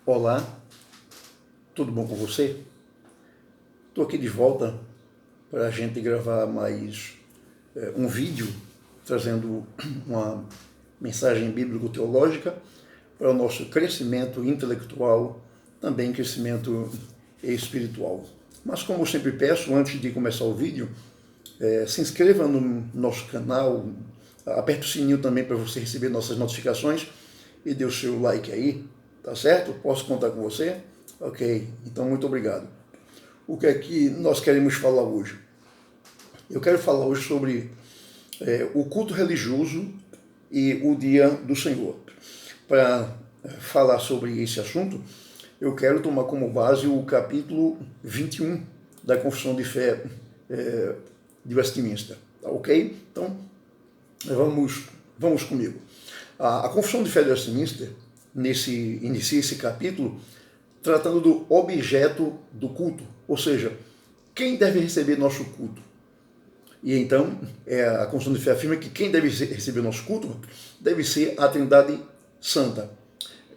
Olá, tudo bom com você? Estou aqui de volta para a gente gravar mais um vídeo trazendo uma mensagem bíblico-teológica para o nosso crescimento intelectual, também crescimento espiritual. Mas como eu sempre peço, antes de começar o vídeo, se inscreva no nosso canal, aperte o sininho também para você receber nossas notificações e dê o seu like aí. Tá certo? Posso contar com você? Ok, então muito obrigado. O que é que nós queremos falar hoje? Eu quero falar hoje sobre o culto religioso e o dia do Senhor. Para falar sobre esse assunto, eu quero tomar como base o capítulo 21 da Confissão de Fé de Westminster. Tá ok? Então, vamos comigo. A Confissão de Fé de Westminster inicia esse capítulo tratando do objeto do culto, ou seja, quem deve receber nosso culto. E então, a Confissão de Fé afirma que quem deve receber nosso culto deve ser a Trindade Santa.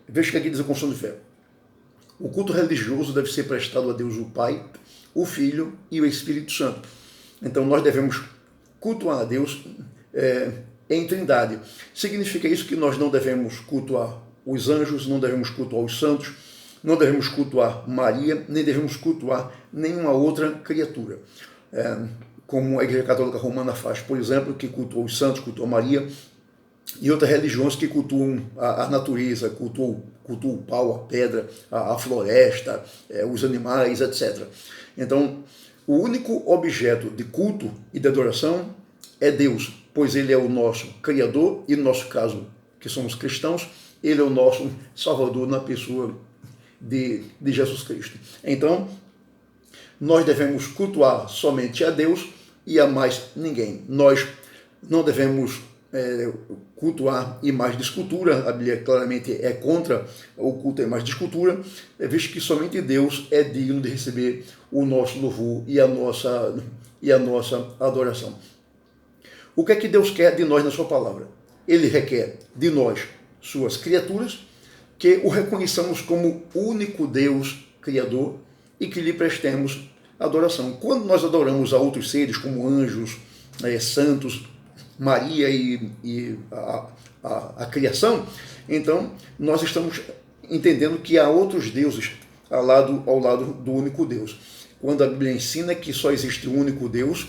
Veja o que aqui diz a Confissão de Fé. O culto religioso deve ser prestado a Deus o Pai, o Filho e o Espírito Santo. Então, nós devemos cultuar a Deus em Trindade. Significa isso que nós não devemos cultuar os anjos, não devemos cultuar os santos, não devemos cultuar Maria, nem devemos cultuar nenhuma outra criatura. Como a Igreja Católica Romana faz, por exemplo, que cultua os santos, cultua Maria, e outras religiões que cultuam a natureza, cultuam o pau, a pedra, a floresta, os animais, etc. Então, o único objeto de culto e de adoração é Deus, pois Ele é o nosso Criador e, no nosso caso, que somos cristãos, Ele é o nosso Salvador na pessoa de Jesus Cristo. Então, nós devemos cultuar somente a Deus e a mais ninguém. Nós não devemos cultuar imagens de escultura. A Bíblia claramente é contra o culto a imagens de escultura, visto que somente Deus é digno de receber o nosso louvor e a nossa adoração. O que é que Deus quer de nós na sua palavra? Ele requer de nós, suas criaturas, que o reconheçamos como único Deus Criador e que lhe prestemos adoração. Quando nós adoramos a outros seres, como anjos, santos, Maria e a criação, então nós estamos entendendo que há outros deuses ao lado do único Deus. Quando a Bíblia ensina que só existe um único Deus,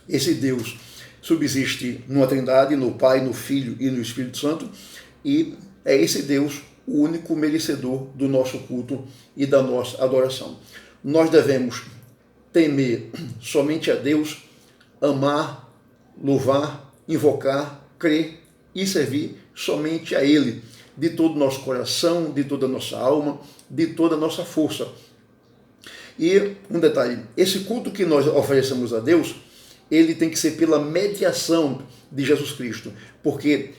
esse Deus subsiste numa Trindade, no Pai, no Filho e no Espírito Santo, e é esse Deus o único merecedor do nosso culto e da nossa adoração. Nós devemos temer somente a Deus, amar, louvar, invocar, crer e servir somente a Ele, de todo o nosso coração, de toda a nossa alma, de toda a nossa força. E um detalhe, esse culto que nós oferecemos a Deus, ele tem que ser pela mediação de Jesus Cristo, porque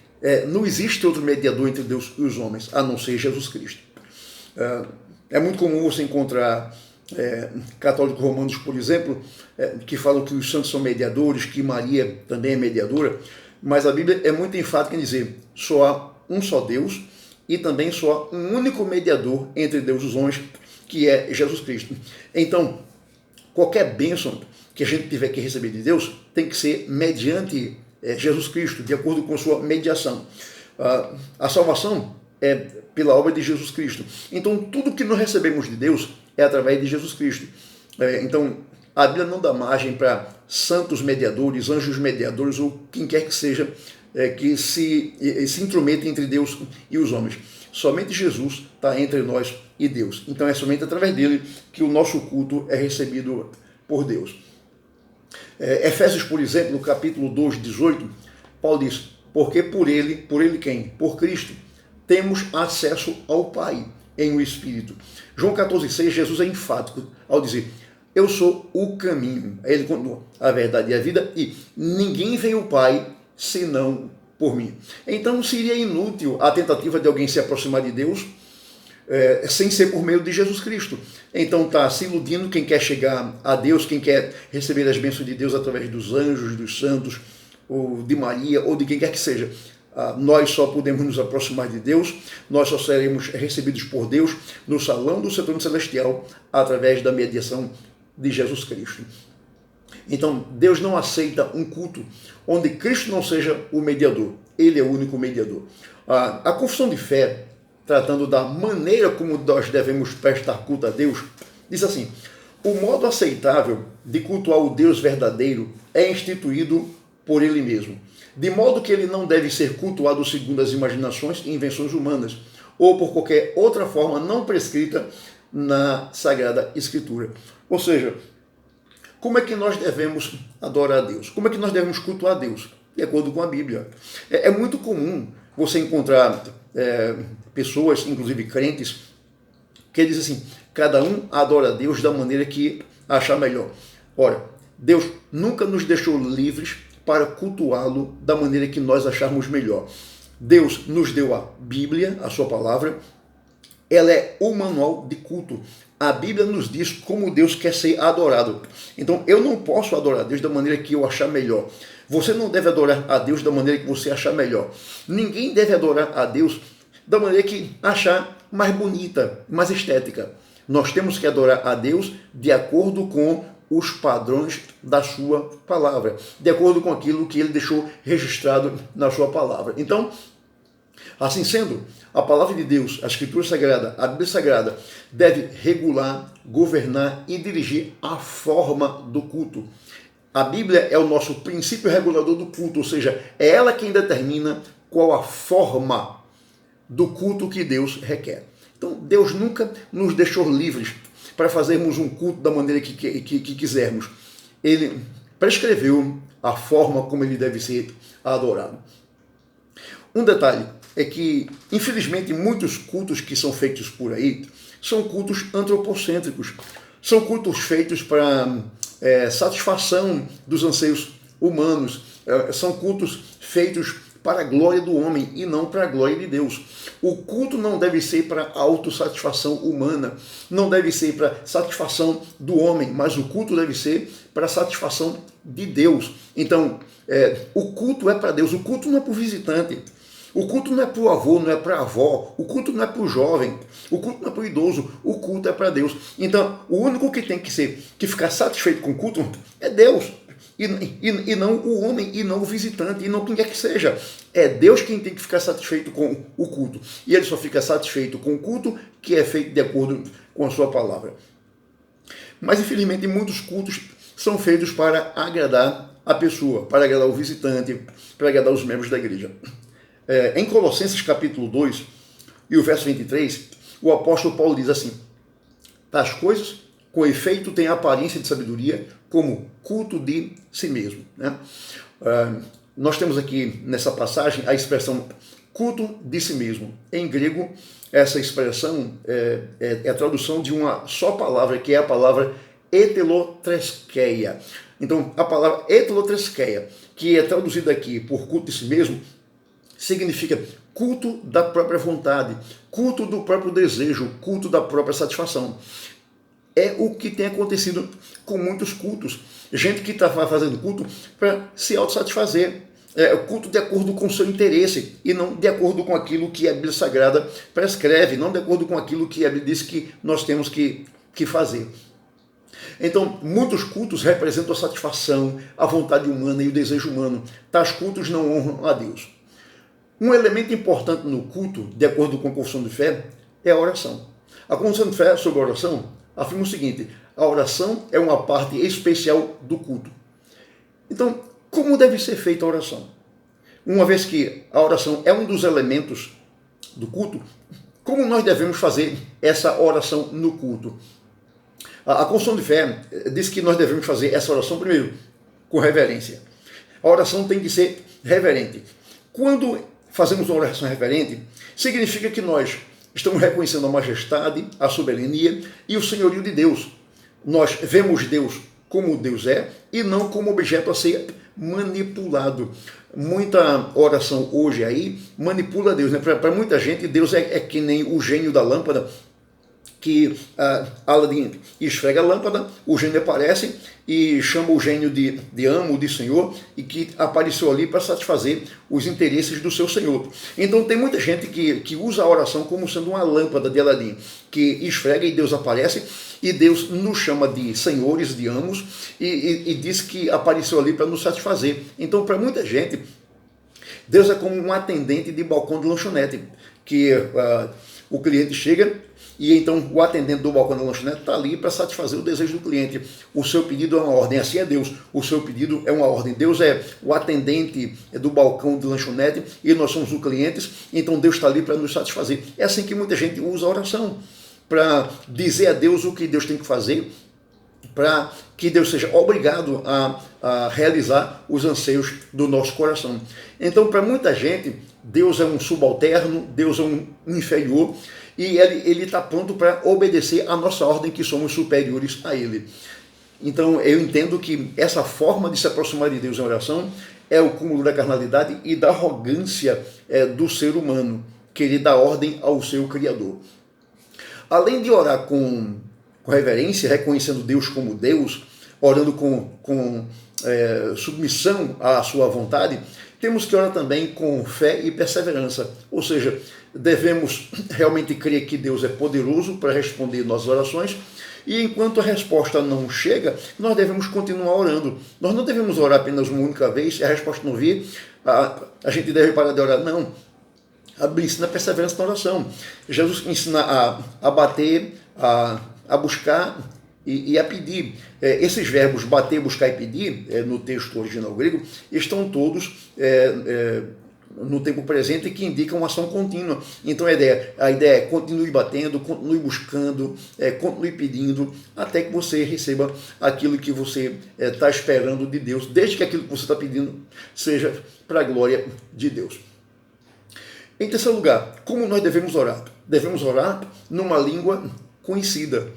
não existe outro mediador entre Deus e os homens, a não ser Jesus Cristo. É muito comum você encontrar católicos romanos, por exemplo, que falam que os santos são mediadores, que Maria também é mediadora, mas a Bíblia é muito enfática em dizer só há um só Deus e também só há um único mediador entre Deus e os homens, que é Jesus Cristo. Então, qualquer bênção que a gente tiver que receber de Deus tem que ser mediante Jesus Cristo, de acordo com sua mediação. A salvação é pela obra de Jesus Cristo. Então, tudo que nós recebemos de Deus é através de Jesus Cristo. Então, a Bíblia não dá margem para santos mediadores, anjos mediadores ou quem quer que seja que se intrometa entre Deus e os homens. Somente Jesus está entre nós e Deus. Então, é somente através dele que o nosso culto é recebido por Deus. Efésios, por exemplo, no capítulo 2, 18, Paulo diz, porque por ele quem? Por Cristo, temos acesso ao Pai em um Espírito. João 14,6, Jesus é enfático ao dizer, eu sou o caminho. Aí ele continua, a verdade e a vida, e ninguém vem ao Pai senão por mim. Então seria inútil a tentativa de alguém se aproximar de Deus sem ser por meio de Jesus Cristo. Então está se iludindo quem quer chegar a Deus, quem quer receber as bênçãos de Deus através dos anjos, dos santos, ou de Maria, ou de quem quer que seja. nós só podemos nos aproximar de Deus, nós só seremos recebidos por Deus no salão do seu trono celestial através da mediação de Jesus Cristo. Então, Deus não aceita um culto onde Cristo não seja o mediador. Ele é o único mediador. A confissão de fé, tratando da maneira como nós devemos prestar culto a Deus, diz assim: o modo aceitável de cultuar o Deus verdadeiro é instituído por ele mesmo, de modo que ele não deve ser cultuado segundo as imaginações e invenções humanas, ou por qualquer outra forma não prescrita na Sagrada Escritura. Ou seja, como é que nós devemos adorar a Deus? Como é que nós devemos cultuar a Deus? De acordo com a Bíblia. É muito comum você encontrar pessoas, inclusive crentes, que dizem assim: cada um adora a Deus da maneira que achar melhor. Ora, Deus nunca nos deixou livres para cultuá-lo da maneira que nós acharmos melhor. Deus nos deu a Bíblia, a sua palavra, ela é o manual de culto. A Bíblia nos diz como Deus quer ser adorado. Então, eu não posso adorar a Deus da maneira que eu achar melhor. Você não deve adorar a Deus da maneira que você achar melhor. Ninguém deve adorar a Deus da maneira que achar mais bonita, mais estética. Nós temos que adorar a Deus de acordo com os padrões da sua palavra, de acordo com aquilo que ele deixou registrado na sua palavra. Então, assim sendo, a palavra de Deus, a Escritura Sagrada, a Bíblia Sagrada, deve regular, governar e dirigir a forma do culto. A Bíblia é o nosso princípio regulador do culto, ou seja, é ela quem determina qual a forma do culto que Deus requer. Então, Deus nunca nos deixou livres para fazermos um culto da maneira que quisermos. Ele prescreveu a forma como ele deve ser adorado. Um detalhe é que, infelizmente, muitos cultos que são feitos por aí são cultos antropocêntricos. São cultos feitos para satisfação dos anseios humanos. São cultos feitos para a glória do homem e não para a glória de Deus. O culto não deve ser para a autossatisfação humana, não deve ser para satisfação do homem, mas o culto deve ser para a satisfação de Deus. Então, o culto é para Deus, o culto não é para o visitante, o culto não é para o avô, não é para a avó, o culto não é para o jovem, o culto não é para o idoso, o culto é para Deus. Então, o único que tem que ficar satisfeito com o culto é Deus. E não o homem, e não o visitante, e não quem quer que seja. É Deus quem tem que ficar satisfeito com o culto. E ele só fica satisfeito com o culto que é feito de acordo com a sua palavra. Mas, infelizmente, muitos cultos são feitos para agradar a pessoa, para agradar o visitante, para agradar os membros da igreja. Em Colossenses capítulo 2, e o verso 23, o apóstolo Paulo diz assim: tais coisas, com efeito, têm aparência de sabedoria, como culto de si mesmo. Né? Nós temos aqui nessa passagem a expressão culto de si mesmo. Em grego, essa expressão é a tradução de uma só palavra, que é a palavra etelotreskeia. Então, a palavra etelotreskeia, que é traduzida aqui por culto de si mesmo, significa culto da própria vontade, culto do próprio desejo, culto da própria satisfação. É o que tem acontecido com muitos cultos. Gente que está fazendo culto para se autossatisfazer. Culto de acordo com o seu interesse e não de acordo com aquilo que a Bíblia Sagrada prescreve, não de acordo com aquilo que a Bíblia diz que nós temos que fazer. Então, muitos cultos representam a satisfação, a vontade humana e o desejo humano. Tais cultos não honram a Deus. Um elemento importante no culto, de acordo com a confissão de fé, é a oração. A confissão de fé sobre a oração afirma o seguinte: a oração é uma parte especial do culto. Então, como deve ser feita a oração? Uma vez que a oração é um dos elementos do culto, como nós devemos fazer essa oração no culto? A confissão de fé diz que nós devemos fazer essa oração, primeiro, com reverência. A oração tem que ser reverente. Quando fazemos uma oração reverente, significa que nós estamos reconhecendo a majestade, a soberania e o senhorio de Deus. Nós vemos Deus como Deus é e não como objeto a ser manipulado. Muita oração hoje aí manipula Deus. Né? Para muita gente, Deus é que nem o gênio da lâmpada que Aladim esfrega a lâmpada, o gênio aparece e chama o gênio de amo, de senhor, e que apareceu ali para satisfazer os interesses do seu senhor. Então tem muita gente que usa a oração como sendo uma lâmpada de Aladim, que esfrega e Deus aparece, e Deus nos chama de senhores, de amos, e diz que apareceu ali para nos satisfazer. Então, para muita gente, Deus é como um atendente de balcão de lanchonete, que o cliente chega e então o atendente do balcão da lanchonete está ali para satisfazer o desejo do cliente. O seu pedido é uma ordem, assim é Deus. O seu pedido é uma ordem. Deus é o atendente do balcão de lanchonete e nós somos os clientes, então Deus está ali para nos satisfazer. É assim que muita gente usa a oração, para dizer a Deus o que Deus tem que fazer, para que Deus seja obrigado a realizar os anseios do nosso coração. Então, para muita gente, Deus é um subalterno, Deus é um inferior, e ele está pronto para obedecer a nossa ordem, que somos superiores a ele. Então, eu entendo que essa forma de se aproximar de Deus em oração é o cúmulo da carnalidade e da arrogância do ser humano, querer dar ordem ao seu Criador. Além de orar com reverência, reconhecendo Deus como Deus, orando com submissão à sua vontade, temos que orar também com fé e perseverança. Ou seja, devemos realmente crer que Deus é poderoso para responder nossas orações, e enquanto a resposta não chega, nós devemos continuar orando. Nós não devemos orar apenas uma única vez, se a resposta não vir, a gente deve parar de orar. Não. A Bíblia ensina a perseverança na oração. Jesus ensina a bater, a buscar e a pedir. Esses verbos bater, buscar e pedir, no texto original grego, estão todos no tempo presente, que indicam uma ação contínua. Então a ideia é continue batendo, continue buscando, continue pedindo, até que você receba aquilo que você está esperando de Deus, desde que aquilo que você está pedindo seja para a glória de Deus. Em terceiro lugar, como nós devemos orar? Devemos orar numa língua conhecida.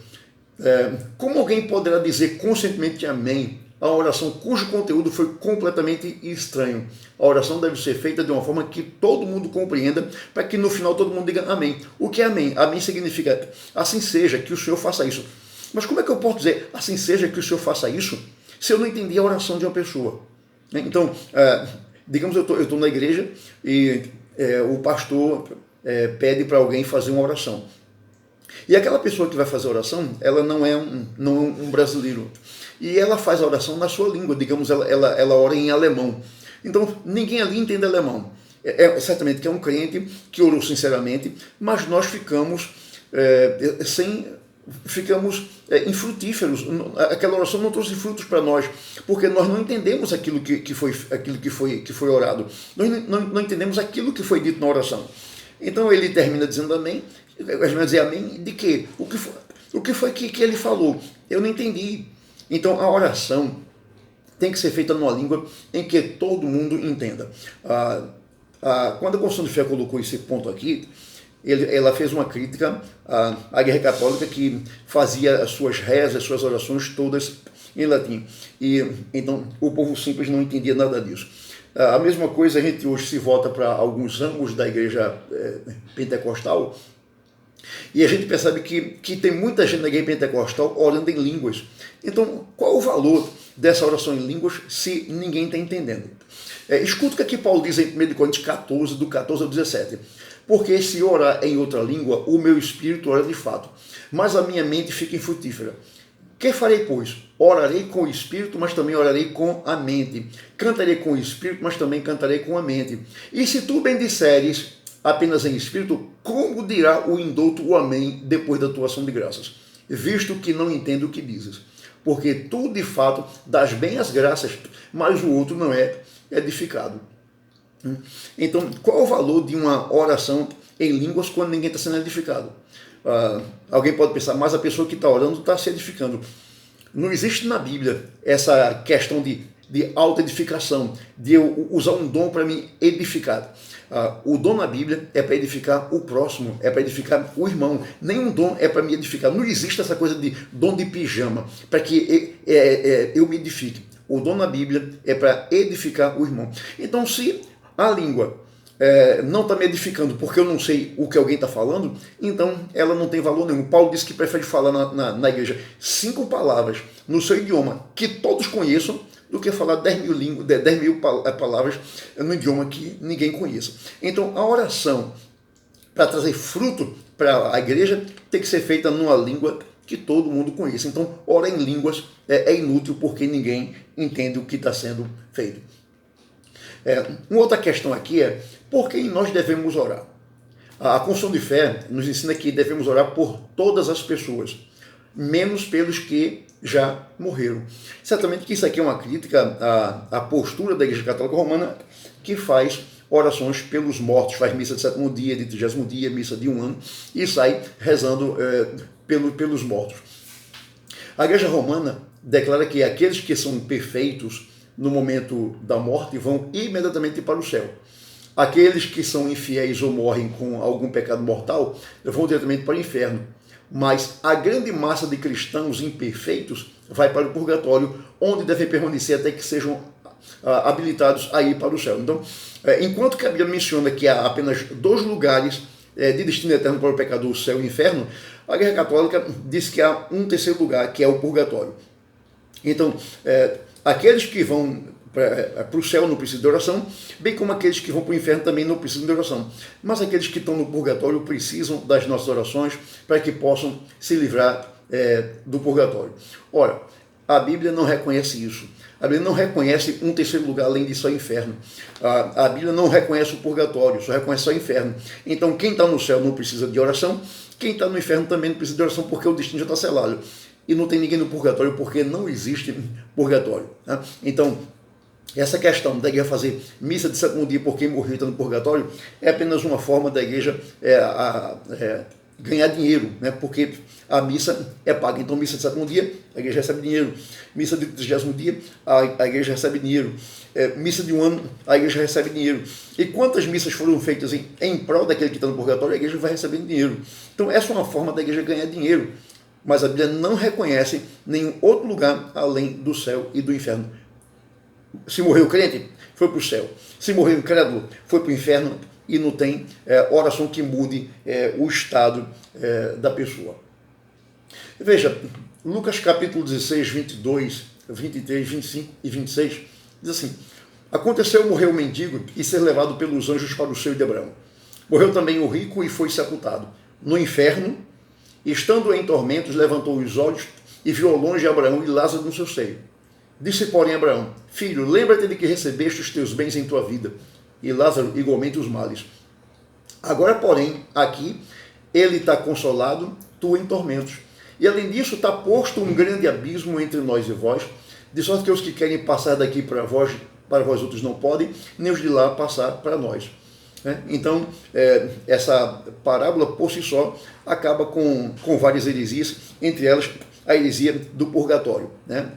Como alguém poderá dizer conscientemente amém a oração cujo conteúdo foi completamente estranho? A oração deve ser feita de uma forma que todo mundo compreenda, para que no final todo mundo diga amém. O que é amém? Amém significa assim seja, que o Senhor faça isso. Mas como é que eu posso dizer assim seja, que o Senhor faça isso, se eu não entendi a oração de uma pessoa? Então, digamos eu estou na igreja e o pastor pede para alguém fazer uma oração. E aquela pessoa que vai fazer a oração, ela não é um brasileiro. E ela faz a oração na sua língua, digamos, ela ora em alemão. Então, ninguém ali entende alemão. Certamente que é um crente que orou sinceramente, mas nós ficamos infrutíferos. Aquela oração não trouxe frutos para nós, porque nós não entendemos aquilo que foi orado. Nós não entendemos aquilo que foi dito na oração. Então ele termina dizendo amém. Vai dizer amém de quê? O que foi que ele falou? Eu não entendi. Então a oração tem que ser feita numa língua em que todo mundo entenda. Quando a Confissão de Fé colocou esse ponto aqui, ela fez uma crítica à Igreja Católica, que fazia as suas rezas, as suas orações todas em latim. E então o povo simples não entendia nada disso. A mesma coisa a gente hoje se volta para alguns ramos da igreja pentecostal, e a gente percebe que tem muita gente na igreja pentecostal orando em línguas. Então, qual o valor dessa oração em línguas se ninguém está entendendo? Escuta o que aqui Paulo diz em 1 Coríntios 14, do 14 ao 17. Porque se orar em outra língua, o meu espírito ora de fato, mas a minha mente fica infrutífera. Que farei, pois? Orarei com o espírito, mas também orarei com a mente. Cantarei com o espírito, mas também cantarei com a mente. E se tu bendisseres apenas em espírito, como dirá o indouto o amém depois da tua ação de graças? Visto que não entendo o que dizes. Porque tu, de fato, dás bem as graças, mas o outro não é edificado. Então, qual é o valor de uma oração em línguas quando ninguém está sendo edificado? Alguém pode pensar, mas a pessoa que está orando está se edificando. Não existe na Bíblia essa questão de autoedificação, de eu usar um dom para me edificar. O dom na Bíblia é para edificar o próximo, é para edificar o irmão. Nenhum dom é para me edificar. Não existe essa coisa de dom de pijama, para que eu me edifique. O dom na Bíblia é para edificar o irmão. Então, se a língua não está me edificando porque eu não sei o que alguém está falando, então ela não tem valor nenhum. Paulo disse que prefere falar na igreja 5 palavras no seu idioma que todos conheçam do que falar 10 mil palavras no idioma que ninguém conheça. Então a oração para trazer fruto para a igreja tem que ser feita numa língua que todo mundo conheça. Então orar em línguas é inútil porque ninguém entende o que está sendo feito. Uma outra questão aqui é por quem nós devemos orar. A confissão de fé nos ensina que devemos orar por todas as pessoas, menos pelos que já morreram. Certamente que isso aqui é uma crítica à postura da Igreja Católica Romana, que faz orações pelos mortos, faz missa de 7º dia, de 30º dia, missa de 1 ano, e sai rezando pelos mortos. A Igreja Romana declara que aqueles que são perfeitos no momento da morte vão imediatamente para o céu. Aqueles que são infiéis ou morrem com algum pecado mortal vão diretamente para o inferno. Mas a grande massa de cristãos imperfeitos vai para o purgatório, onde devem permanecer até que sejam habilitados a ir para o céu. Então, enquanto que a Bíblia menciona que há apenas 2 lugares de destino eterno para o pecador, o céu e o inferno, a Igreja Católica diz que há um terceiro lugar, que é o purgatório. Então, aqueles que vão para o céu não precisam de oração, bem como aqueles que vão para o inferno também não precisam de oração. Mas aqueles que estão no purgatório precisam das nossas orações para que possam se livrar do purgatório. Ora, a Bíblia não reconhece isso. A Bíblia não reconhece um terceiro lugar além de só inferno. A Bíblia não reconhece o purgatório, só reconhece só o inferno. Então quem está no céu não precisa de oração, quem está no inferno também não precisa de oração porque o destino já está selado. E não tem ninguém no purgatório porque não existe purgatório. Né? Então, essa questão da igreja fazer missa de 7º dia por quem morreu e está no purgatório é apenas uma forma da igreja ganhar dinheiro, né? Porque a missa é paga. Então, missa de 7º dia, a igreja recebe dinheiro. Missa de 30º dia, a igreja recebe dinheiro. Missa de 1 ano, a igreja recebe dinheiro. E quantas missas foram feitas em prol daquele que está no purgatório, a igreja vai recebendo dinheiro. Então, essa é uma forma da igreja ganhar dinheiro. Mas a Bíblia não reconhece nenhum outro lugar além do céu e do inferno. Se morreu o crente, foi para o céu. Se morreu o incrédulo, foi para o inferno. E não tem oração que mude o estado da pessoa. Veja, Lucas capítulo 16, 22, 23, 25 e 26, diz assim: aconteceu morrer o mendigo e ser levado pelos anjos para o seio de Abraão. Morreu também o rico e foi sepultado. No inferno, estando em tormentos, levantou os olhos e viu ao longe Abraão e Lázaro no seu seio. Disse, porém, Abraão: filho, lembra-te de que recebeste os teus bens em tua vida, e Lázaro igualmente os males. Agora, porém, aqui ele está consolado, tu em tormentos. E além disso, está posto um grande abismo entre nós e vós, de sorte que os que querem passar daqui para vós outros não podem, nem os de lá passar para nós. Então, essa parábola por si só acaba com várias heresias, entre elas a heresia do purgatório.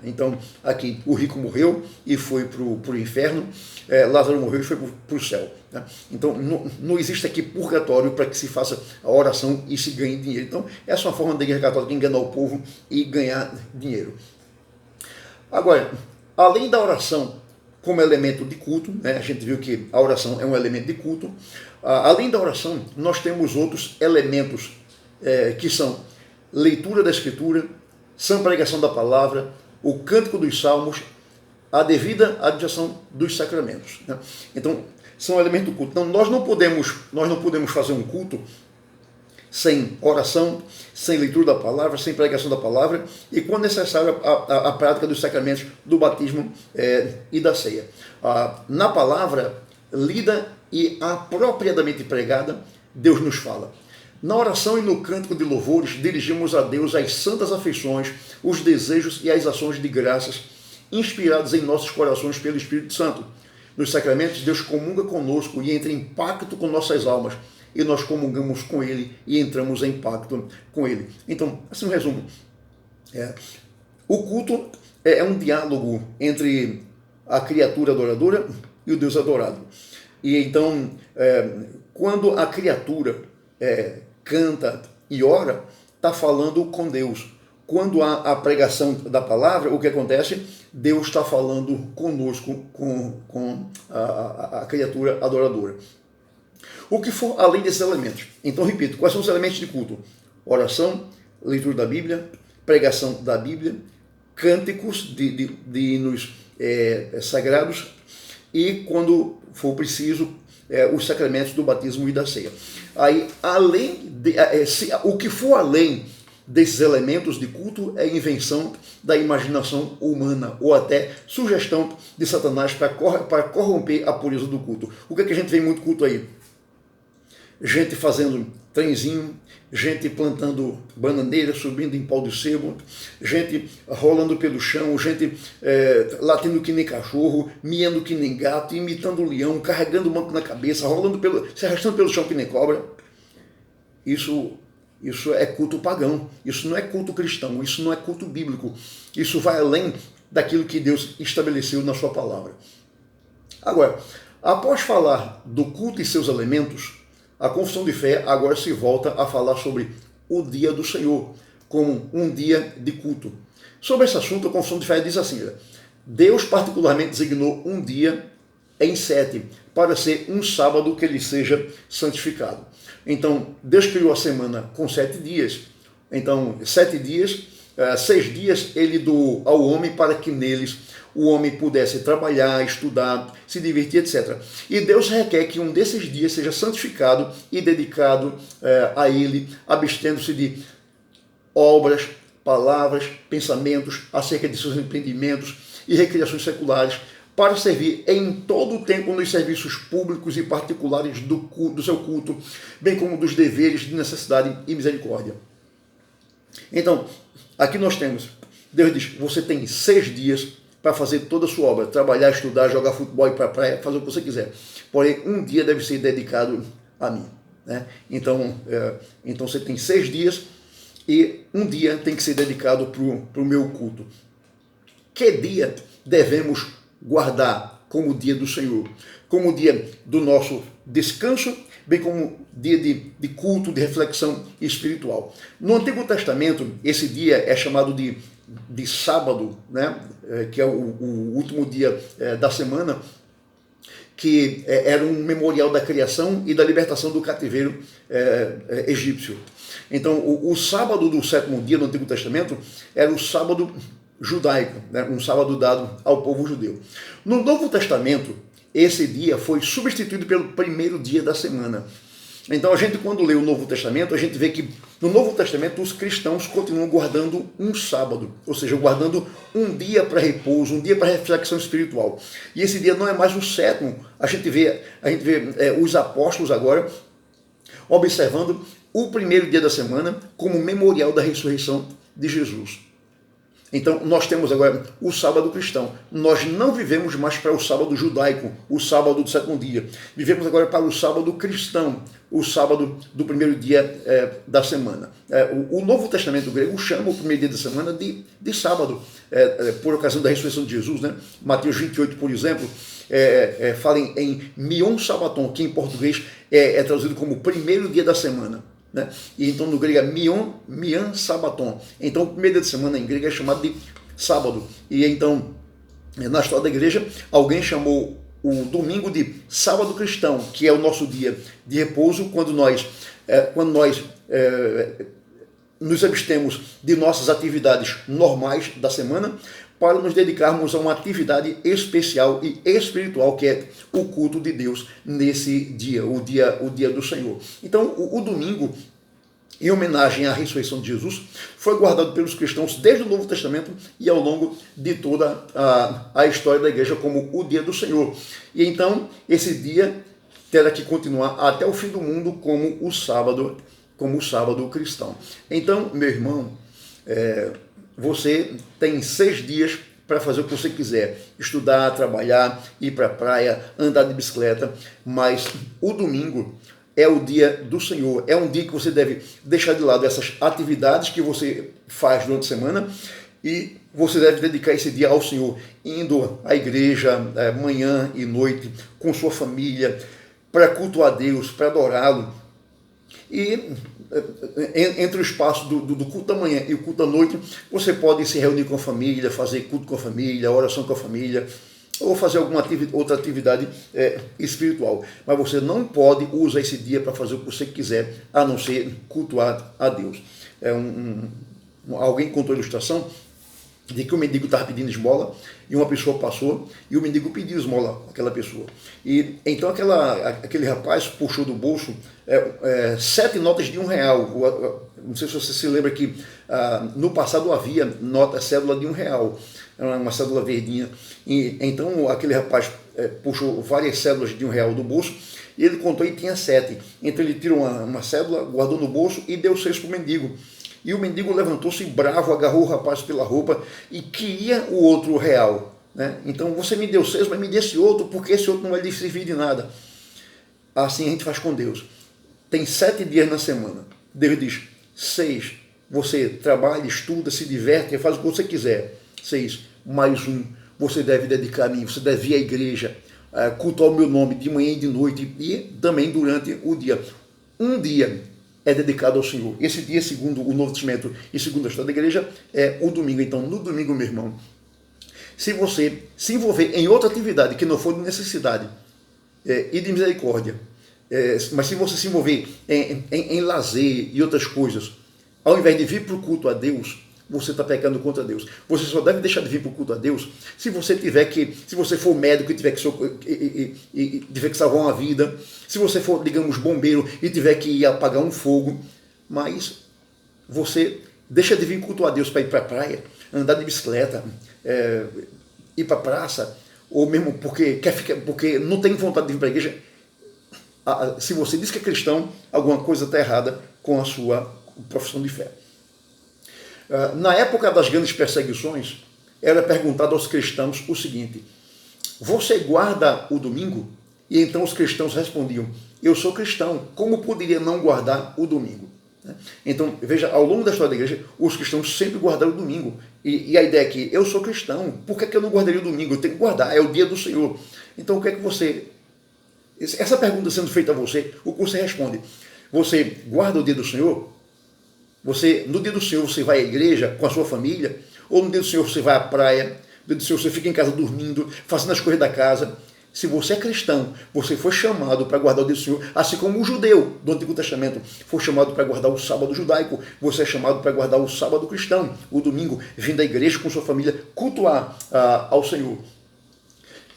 Então, aqui o rico morreu e foi para o inferno, Lázaro morreu e foi para o céu. Então, não existe aqui purgatório para que se faça a oração e se ganhe dinheiro. Então, essa é uma forma da Igreja Católica enganar o povo e ganhar dinheiro. Agora, além da oração como elemento de culto, a gente viu que a oração é um elemento de culto, além da oração, nós temos outros elementos que são leitura da Escritura, sã pregação da palavra, o cântico dos salmos, a devida administração dos sacramentos. Então, são elementos do culto. Então, nós não podemos fazer um culto sem oração, sem leitura da palavra, sem pregação da palavra e, quando necessário, a prática dos sacramentos do batismo e da ceia. Na palavra lida e apropriadamente pregada, Deus nos fala. Na oração e no cântico de louvores, dirigimos a Deus as santas afeições, os desejos e as ações de graças inspirados em nossos corações pelo Espírito Santo. Nos sacramentos, Deus comunga conosco e entra em pacto com nossas almas, e nós comungamos com Ele e entramos em pacto com Ele. Então, assim um resumo. O culto é um diálogo entre a criatura adoradora e o Deus adorado. E então, quando a criatura canta e ora, está falando com Deus. Quando há a pregação da palavra, o que acontece? Deus está falando conosco, com a criatura adoradora. O que for além desses elementos. Então, repito, quais são os elementos de culto? Oração, leitura da Bíblia, pregação da Bíblia, cânticos de hinos sagrados e, quando for preciso, os sacramentos do batismo e da ceia. Aí, o que for além desses elementos de culto é invenção da imaginação humana ou até sugestão de Satanás para corromper a pureza do culto. O que é que a gente vê muito culto aí? Gente fazendo trenzinho, gente plantando bananeira, subindo em pau de sebo, gente rolando pelo chão, gente latindo que nem cachorro, miando que nem gato, imitando o leão, carregando o manto na cabeça, se arrastando pelo chão que nem cobra. Isso é culto pagão, isso não é culto cristão, isso não é culto bíblico, isso vai além daquilo que Deus estabeleceu na sua palavra. Agora, após falar do culto e seus elementos, a confissão de fé agora se volta a falar sobre o dia do Senhor, como um dia de culto. Sobre esse assunto, a confissão de fé diz assim: Deus particularmente designou um dia em 7 para ser um sábado que lhe seja santificado. Então, Deus criou a semana com 7 dias. Então, 7 dias, 6 dias ele doou ao homem para que neles o homem pudesse trabalhar, estudar, se divertir, etc. E Deus requer que um desses dias seja santificado e dedicado a Ele, abstendo-se de obras, palavras, pensamentos acerca de seus empreendimentos e recreações seculares, para servir em todo o tempo nos serviços públicos e particulares do seu culto, bem como dos deveres de necessidade e misericórdia. Então, aqui nós temos, Deus diz, você tem 6 dias para fazer toda a sua obra, trabalhar, estudar, jogar futebol, ir para a praia, fazer o que você quiser. Porém, um dia deve ser dedicado a mim. Né? Então você tem 6 dias e um dia tem que ser dedicado para o meu culto. Que dia devemos guardar como o dia do Senhor? Como o dia do nosso descanso, bem como dia de culto, de reflexão espiritual. No Antigo Testamento, esse dia é chamado de sábado, né? Que é o último dia da semana, que era um memorial da criação e da libertação do cativeiro egípcio. Então, o sábado do 7º dia no Antigo Testamento era o sábado judaico, né? Um sábado dado ao povo judeu. No Novo Testamento, esse dia foi substituído pelo primeiro dia da semana. Então, a gente, quando lê o Novo Testamento, a gente vê que no Novo Testamento os cristãos continuam guardando um sábado, ou seja, guardando um dia para repouso, um dia para reflexão espiritual. E esse dia não é mais o 7º. A gente vê os apóstolos agora observando o primeiro dia da semana como memorial da ressurreição de Jesus. Então, nós temos agora o sábado cristão. Nós não vivemos mais para o sábado judaico, o sábado do 7º dia. Vivemos agora para o sábado cristão, o sábado do primeiro dia da semana. O Novo Testamento grego chama o primeiro dia da semana de sábado, por ocasião da ressurreição de Jesus. Né? Mateus 28, por exemplo, fala em Mion Sabaton, que em português é traduzido como primeiro dia da semana. Né? E então no grego é Mian Sabaton. Então o primeiro dia de semana em grego é chamado de sábado. E então, na história da igreja, alguém chamou o domingo de sábado cristão, que é o nosso dia de repouso, quando nós nos abstemos de nossas atividades normais da semana para nos dedicarmos a uma atividade especial e espiritual, que é o culto de Deus nesse dia, o dia do Senhor. Então, o domingo, em homenagem à ressurreição de Jesus, foi guardado pelos cristãos desde o Novo Testamento e ao longo de toda a história da igreja como o dia do Senhor. E então, esse dia terá que continuar até o fim do mundo como o sábado cristão. Então, meu irmão, você tem 6 dias para fazer o que você quiser, estudar, trabalhar, ir para a praia, andar de bicicleta, mas o domingo é o dia do Senhor, é um dia que você deve deixar de lado essas atividades que você faz durante a semana e você deve dedicar esse dia ao Senhor, indo à igreja manhã e noite, com sua família, para cultuar a Deus, para adorá-lo. E entre o espaço do culto da manhã e o culto da noite, você pode se reunir com a família, fazer culto com a família, oração com a família, ou fazer alguma outra atividade espiritual. Mas você não pode usar esse dia para fazer o que você quiser, a não ser cultuar a Deus. Alguém contou a ilustração de que o mendigo estava pedindo esmola e uma pessoa passou e o mendigo pediu esmola àquela pessoa. E então aquele rapaz puxou do bolso 7 notas de R$1. Não sei se você se lembra que no passado havia cédula de R$1, uma cédula verdinha. E então aquele rapaz puxou várias cédulas de R$1 do bolso e ele contou e tinha 7. Então ele tirou uma cédula, guardou no bolso e deu 6 para o mendigo. E o mendigo levantou-se bravo, agarrou o rapaz pela roupa e queria o outro R$1. Né? Então você me deu 6, mas me dê esse outro, porque esse outro não vai lhe servir de nada. Assim a gente faz com Deus. Tem 7 dias na semana. Deus diz, 6, você trabalha, estuda, se diverte, faz o que você quiser. 6, mais 1, você deve dedicar a mim, você deve ir à igreja, cultuar o meu nome de manhã e de noite e também durante o dia. Um dia é dedicado ao Senhor. Esse dia, segundo o Novo Testamento e segundo a história da igreja, é o domingo. Então, no domingo, meu irmão, se você se envolver em outra atividade que não for de necessidade e de misericórdia, mas se você se envolver em lazer e outras coisas, ao invés de vir para o culto a Deus, você está pecando contra Deus. Você só deve deixar de vir para o culto a Deus se você for médico e tiver que salvar uma vida, se você for, digamos, bombeiro e tiver que ir apagar um fogo, mas você deixa de vir cultuar a Deus para ir para a praia, andar de bicicleta, ir para a praça, ou mesmo porque não tem vontade de vir para a igreja. Se você diz que é cristão, alguma coisa está errada com a sua profissão de fé. Na época das grandes perseguições, era perguntado aos cristãos o seguinte: você guarda o domingo? E então os cristãos respondiam: eu sou cristão, como poderia não guardar o domingo? Então, veja, ao longo da história da igreja, os cristãos sempre guardaram o domingo. E a ideia é que eu sou cristão, por que eu não guardaria o domingo? Eu tenho que guardar, é o dia do Senhor. Então, o que é que você... Essa pergunta sendo feita a você, o que você responde? Você guarda o dia do Senhor? No dia do Senhor você vai à igreja com a sua família? Ou no dia do Senhor você vai à praia? No dia do Senhor você fica em casa dormindo, fazendo as coisas da casa? Se você é cristão, você foi chamado para guardar o dia do Senhor, assim como o judeu do Antigo Testamento foi chamado para guardar o sábado judaico, você é chamado para guardar o sábado cristão, o domingo, vindo à igreja com sua família, cultuar ao Senhor.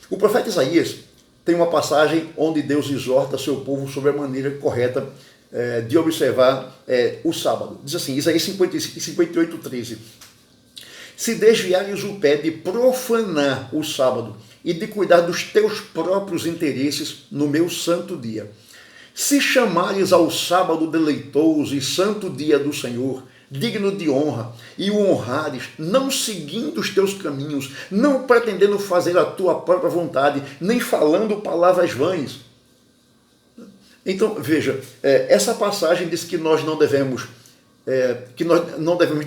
O profeta Isaías tem uma passagem onde Deus exorta seu povo sobre a maneira correta de observar o sábado. Diz assim, Isaías 58:13. Se desviares o pé de profanar o sábado e de cuidar dos teus próprios interesses no meu santo dia, se chamares ao sábado deleitoso e santo dia do Senhor, digno de honra, e o honrares, não seguindo os teus caminhos, não pretendendo fazer a tua própria vontade, nem falando palavras vãs. Então, veja, essa passagem diz que nós não devemos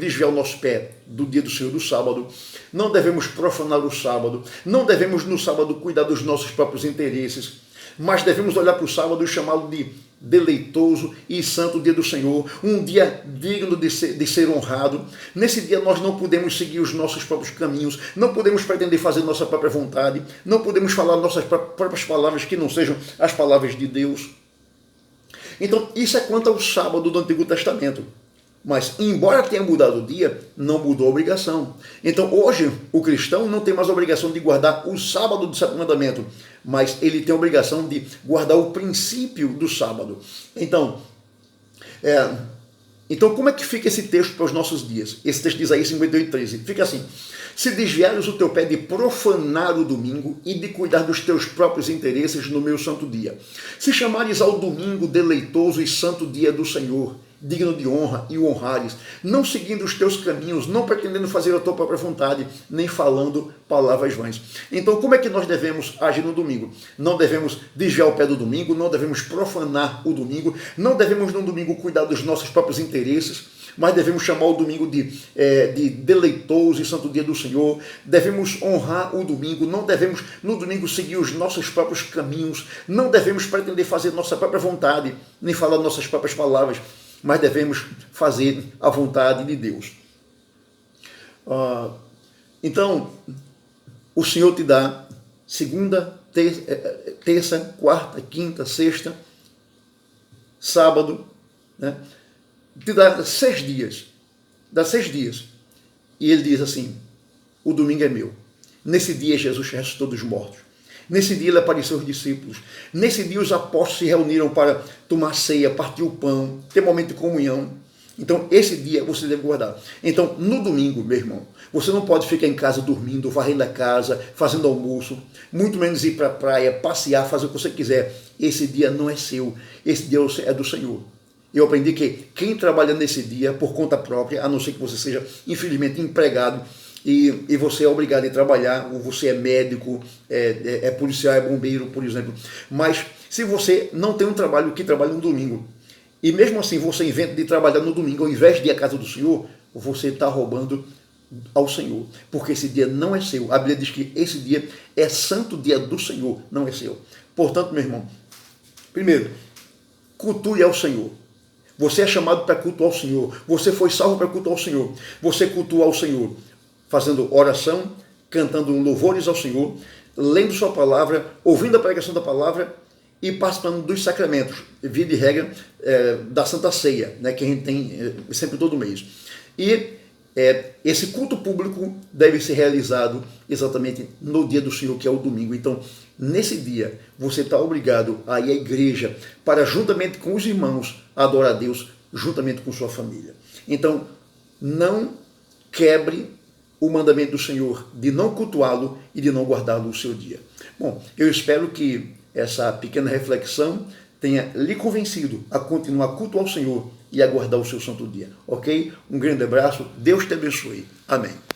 desviar o nosso pé do dia do Senhor, do sábado, não devemos profanar o sábado, não devemos no sábado cuidar dos nossos próprios interesses, mas devemos olhar para o sábado e chamá-lo de deleitoso e santo dia do Senhor, um dia digno de ser honrado. Nesse dia nós não podemos seguir os nossos próprios caminhos, não podemos pretender fazer nossa própria vontade, não podemos falar nossas próprias palavras que não sejam as palavras de Deus. Então, isso é quanto ao sábado do Antigo Testamento. Mas, embora tenha mudado o dia, não mudou a obrigação. Então, hoje, o cristão não tem mais a obrigação de guardar o sábado do sétimo mandamento, mas ele tem a obrigação de guardar o princípio do sábado. Então, como é que fica esse texto para os nossos dias? Esse texto de Isaías 58:13. Fica assim: se desviares o teu pé de profanar o domingo e de cuidar dos teus próprios interesses no meu santo dia, se chamares ao domingo deleitoso e santo dia do Senhor, digno de honra, e o honrares, não seguindo os teus caminhos, não pretendendo fazer a tua própria vontade, nem falando palavras vãs. Então, como é que nós devemos agir no domingo? Não devemos desviar o pé do domingo, não devemos profanar o domingo, não devemos no domingo cuidar dos nossos próprios interesses, mas devemos chamar o domingo de deleitoso e santo dia do Senhor. Devemos honrar o domingo, não devemos no domingo seguir os nossos próprios caminhos, não devemos pretender fazer nossa própria vontade, nem falar nossas próprias palavras, mas devemos fazer a vontade de Deus. Então, o Senhor te dá segunda, terça, quarta, quinta, sexta, sábado, né? Te dá 6 dias. Dá 6 dias. E ele diz assim, o domingo é meu. Nesse dia Jesus ressuscitou dos mortos. Nesse dia ele apareceu aos discípulos. Nesse dia os apóstolos se reuniram para tomar ceia, partir o pão, ter momento de comunhão. Então esse dia você deve guardar. Então no domingo, meu irmão, você não pode ficar em casa dormindo, varrendo a casa, fazendo almoço, muito menos ir para a praia, passear, fazer o que você quiser. Esse dia não é seu, esse dia é do Senhor. Eu aprendi que quem trabalha nesse dia por conta própria, a não ser que você seja infelizmente empregado, e você é obrigado a trabalhar, ou você é médico, é policial, é bombeiro, por exemplo. Mas se você não tem um trabalho que trabalha no domingo, e mesmo assim você inventa de trabalhar no domingo ao invés de ir à casa do Senhor, você está roubando ao Senhor, porque esse dia não é seu. A Bíblia diz que esse dia é santo dia do Senhor, não é seu. Portanto, meu irmão, primeiro, cultue ao Senhor. Você é chamado para cultuar ao Senhor. Você foi salvo para cultuar ao Senhor. Você cultua ao Senhor fazendo oração, cantando louvores ao Senhor, lendo sua palavra, ouvindo a pregação da palavra e participando dos sacramentos, via de regra da Santa Ceia, né, que a gente tem sempre todo mês. E esse culto público deve ser realizado exatamente no dia do Senhor, que é o domingo. Então, nesse dia, você está obrigado a ir à igreja para, juntamente com os irmãos, adorar a Deus, juntamente com sua família. Então, não quebre o mandamento do Senhor de não cultuá-lo e de não guardá-lo o seu dia. Bom, eu espero que essa pequena reflexão tenha lhe convencido a continuar a cultuar o Senhor e a guardar o seu santo dia, ok? Um grande abraço, Deus te abençoe. Amém.